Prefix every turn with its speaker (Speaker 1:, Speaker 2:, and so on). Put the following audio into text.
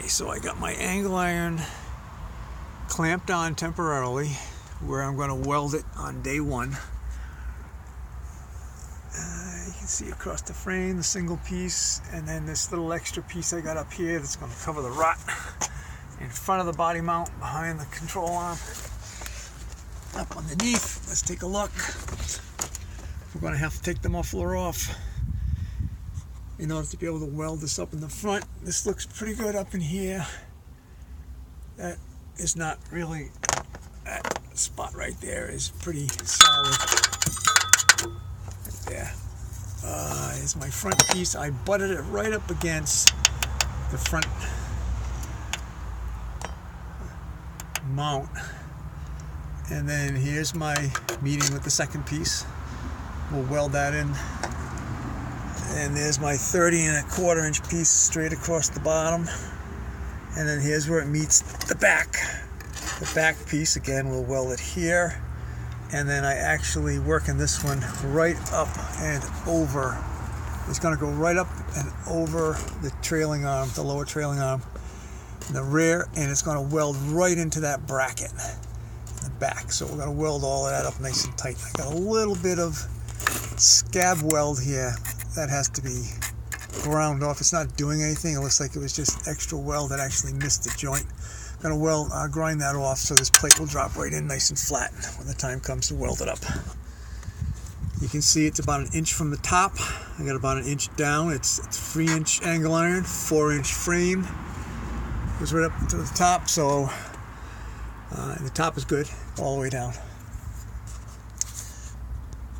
Speaker 1: Okay, so I got my angle iron clamped on temporarily where I'm going to weld it on day one. You can see across the frame the single piece, and then this little extra piece I got up here that's going to cover the rot in front of the body mount behind the control arm. Up underneath, let's take a look. We're going to have to take the muffler off in order to be able to weld this up in the front. This looks pretty good up in here. That is not really, that spot right there is pretty solid. Right there. Here's my front piece. I butted it right up against the front mount. And then here's my meeting with the second piece. We'll weld that in. And there's my 30 1/4 inch piece straight across the bottom. And then here's where it meets the back. The back piece, again, we'll weld it here. And then I actually working this one right up and over. It's going to go right up and over the trailing arm, the lower trailing arm, in the rear, and it's going to weld right into that bracket in the back. So we're going to weld all of that up nice and tight. I got a little bit of scab weld here that has to be ground off. It's not doing anything. It looks like it was just extra weld that actually missed the joint. I'm going to grind that off so this plate will drop right in nice and flat when the time comes to weld it up. You can see it's about 1 inch from the top. I got about 1 inch down. It's 3 inch angle iron, 4 inch frame. Goes right up to the top, so the top is good all the way down.